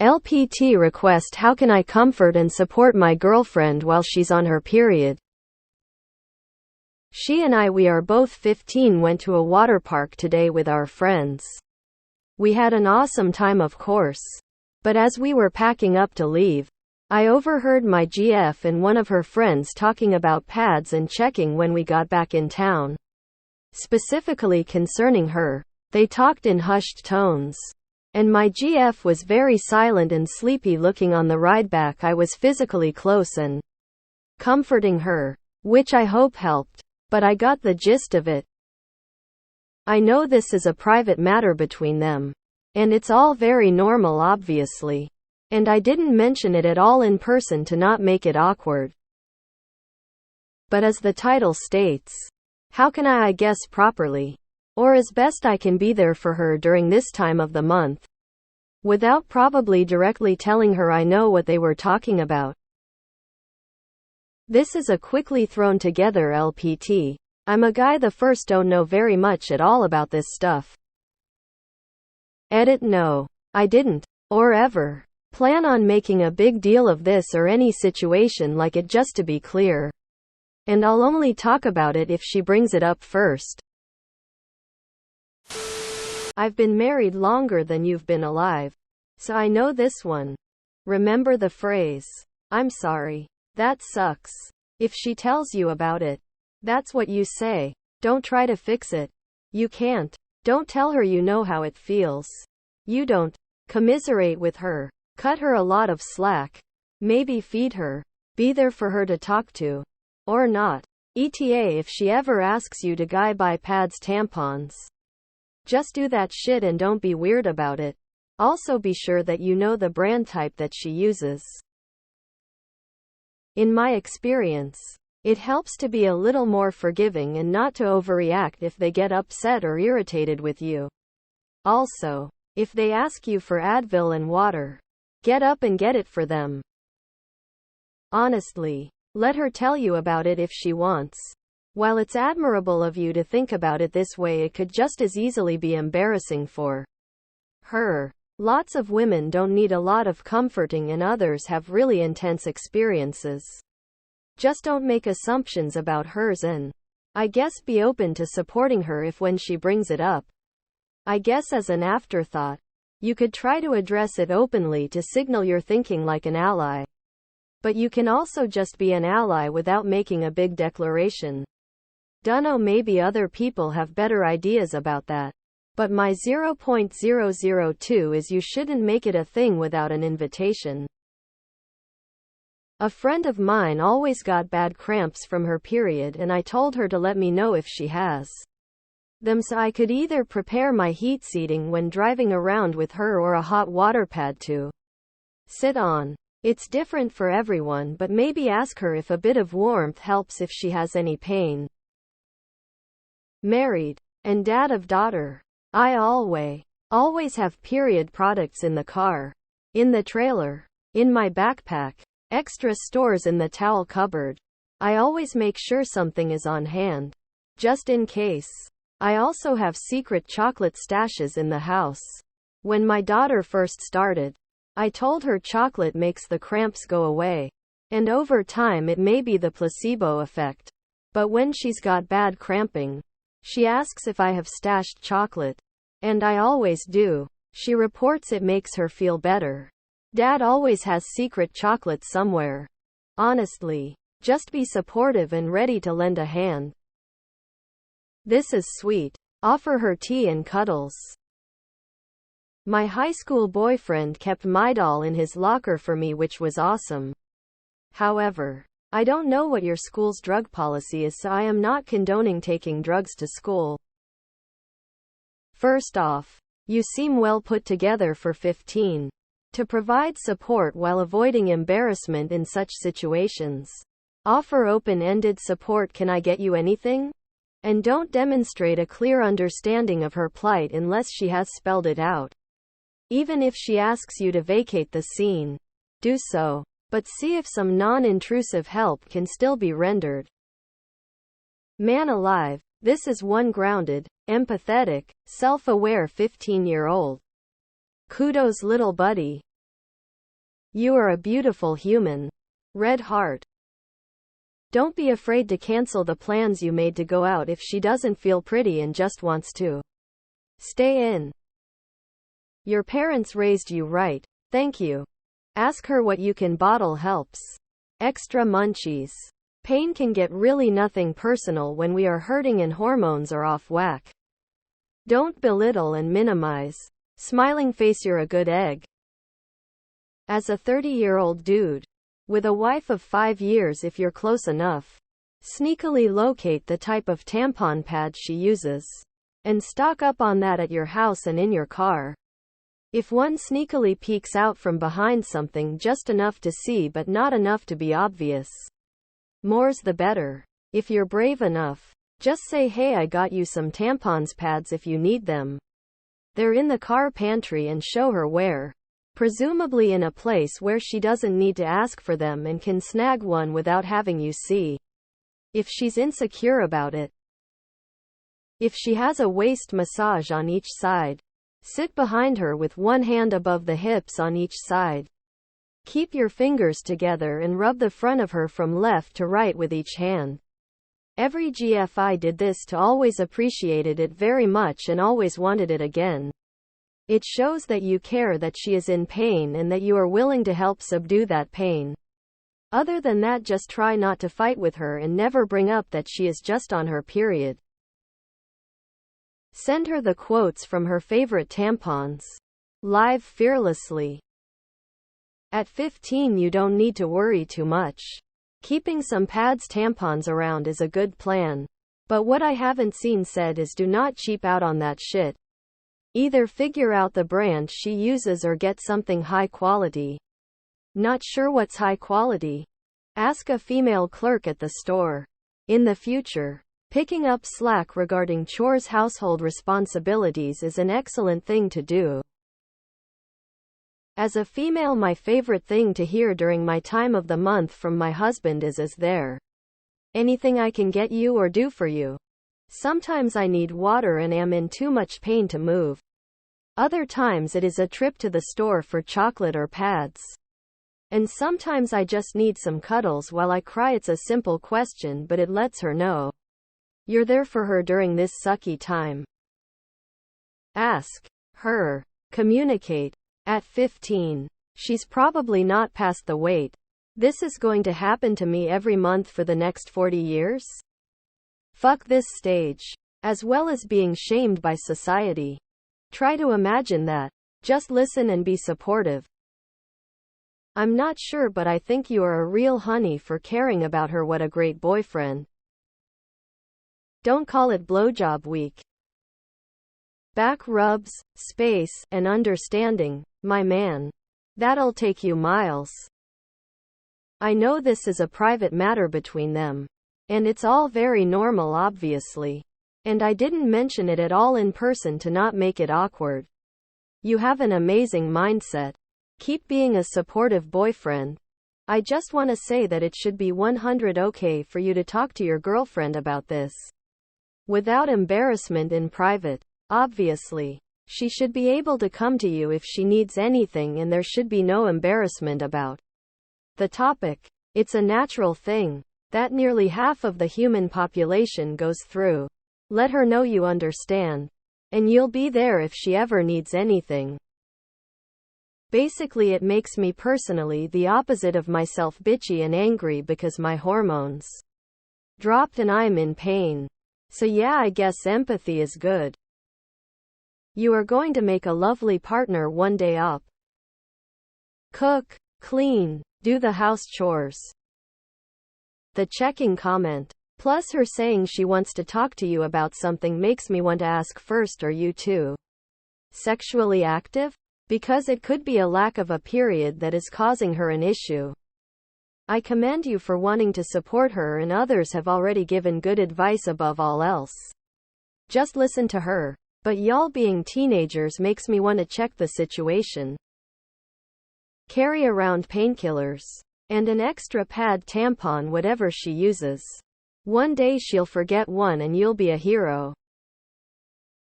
LPT request: how can I comfort and support my girlfriend while she's on her period? She and we are both 15, went to a water park today with our friends. We had an awesome time, of course. But as we were packing up to leave, I overheard my GF and one of her friends talking about pads and checking when we got back in town. Specifically concerning her, they talked in hushed tones. And my GF was very silent and sleepy looking on the ride back. I was physically close and comforting her, which I hope helped. But I got the gist of it. I know this is a private matter between them. And it's all very normal, obviously. And I didn't mention it at all in person to not make it awkward. But as the title states, how can I guess properly, or as best I can, be there for her during this time of the month, without probably directly telling her I know what they were talking about? This is a quickly thrown together LPT. I'm a guy, the first, don't know very much at all about this stuff. Edit: no, I didn't, or ever, plan on making a big deal of this or any situation like it, just to be clear. And I'll only talk about it if she brings it up first. I've been married longer than you've been alive, so I know this one. Remember the phrase, "I'm sorry, that sucks." If she tells you about it, that's what you say. Don't try to fix it. You can't. Don't tell her you know how it feels. You don't commiserate with her. Cut her a lot of slack. Maybe feed her. Be there for her to talk to. Or not. ETA if she ever asks you to buy pads, tampons. Just do that shit and don't be weird about it. Also be sure that you know the brand type that she uses. In my experience, it helps to be a little more forgiving and not to overreact if they get upset or irritated with you. Also, if they ask you for Advil and water, get up and get it for them. Honestly, let her tell you about it if she wants. While it's admirable of you to think about it this way, it could just as easily be embarrassing for her. Lots of women don't need a lot of comforting and others have really intense experiences. Just don't make assumptions about hers and, I guess, be open to supporting her if when she brings it up. I guess as an afterthought, you could try to address it openly to signal you're thinking like an ally. But you can also just be an ally without making a big declaration. Dunno, maybe other people have better ideas about that. But my 0.002 is you shouldn't make it a thing without an invitation. A friend of mine always got bad cramps from her period, and I told her to let me know if she has them so I could either prepare my heat seating when driving around with her or a hot water pad to sit on. It's different for everyone, but maybe ask her if a bit of warmth helps if she has any pain. Married and dad of daughter. I always have period products in the car, in the trailer, in my backpack, extra stores in the towel cupboard. I always make sure something is on hand, just in case. I also have secret chocolate stashes in the house. When my daughter first started, I told her chocolate makes the cramps go away. And over time it may be the placebo effect. But when she's got bad cramping, she asks if I have stashed chocolate. And I always do. She reports it makes her feel better. Dad always has secret chocolate somewhere. Honestly, just be supportive and ready to lend a hand. This is sweet. Offer her tea and cuddles. My high school boyfriend kept my doll in his locker for me, which was awesome. However, I don't know what your school's drug policy is, so I am not condoning taking drugs to school. First off, you seem well put together for 15. To provide support while avoiding embarrassment in such situations. Offer open-ended support. Can I get you anything? And don't demonstrate a clear understanding of her plight unless she has spelled it out. Even if she asks you to vacate the scene, do so. But see if some non-intrusive help can still be rendered. Man alive, this is one grounded, empathetic, self-aware 15-year-old. Kudos, little buddy. You are a beautiful human. Red heart. Don't be afraid to cancel the plans you made to go out if she doesn't feel pretty and just wants to stay in. Your parents raised you right. Thank you. Ask her what you can bottle helps. Extra munchies. Pain can get really nothing personal when we are hurting and hormones are off whack. Don't belittle and minimize. Smiling face, you're a good egg. As a 30-year-old dude with a wife of 5 years, if you're close enough, sneakily locate the type of tampon pad she uses and stock up on that at your house and in your car. If one sneakily peeks out from behind something just enough to see but not enough to be obvious, more's the better. If you're brave enough, just say, hey, I got you some tampons pads if you need them. They're in the car pantry, and show her where. Presumably in a place where she doesn't need to ask for them and can snag one without having you see. If she's insecure about it. If she has a waist massage on each side, sit behind her with one hand above the hips on each side. Keep your fingers together and rub the front of her from left to right with each hand. Every GFI did this to always appreciated it very much and always wanted it again. It shows that you care, that she is in pain, and that you are willing to help subdue that pain. Other than that, just try not to fight with her and never bring up that she is just on her period. Send her the quotes from her favorite tampons. Live fearlessly. At 15, you don't need to worry too much. Keeping some pads, tampons around is a good plan. But what I haven't seen said is do not cheap out on that shit. Either figure out the brand she uses or get something high quality. Not sure what's high quality? Ask a female clerk at the store. In the future, picking up slack regarding chores, household responsibilities is an excellent thing to do. As a female, my favorite thing to hear during my time of the month from my husband is there anything I can get you or do for you? Sometimes I need water and am in too much pain to move. Other times it is a trip to the store for chocolate or pads. And sometimes I just need some cuddles while I cry. It's a simple question, but it lets her know you're there for her during this sucky time. Ask her. Communicate. At 15, she's probably not past the wait. This is going to happen to me every month for the next 40 years? Fuck this stage. As well as being shamed by society. Try to imagine that. Just listen and be supportive. I'm not sure, but I think you are a real honey for caring about her. What a great boyfriend. Don't call it blowjob week. Back rubs, space, and understanding, my man. That'll take you miles. I know this is a private matter between them. And it's all very normal, obviously. And I didn't mention it at all in person to not make it awkward. You have an amazing mindset. Keep being a supportive boyfriend. I just want to say that it should be 100% okay for you to talk to your girlfriend about this. Without embarrassment in private. Obviously. She should be able to come to you if she needs anything, and there should be no embarrassment about the topic. It's a natural thing that nearly half of the human population goes through. Let her know you understand. And you'll be there if she ever needs anything. Basically, it makes me personally the opposite of myself, bitchy and angry because my hormones dropped and I'm in pain. So yeah, I guess empathy is good. You are going to make a lovely partner one day up. Cook, clean, do the house chores. The checking comment. Plus her saying she wants to talk to you about something makes me want to ask first, are you too sexually active? Because it could be a lack of a period that is causing her an issue. I commend you for wanting to support her, and others have already given good advice above all else. Just listen to her. But y'all being teenagers makes me want to check the situation. Carry around painkillers. And an extra pad, tampon, whatever she uses. One day she'll forget one and you'll be a hero.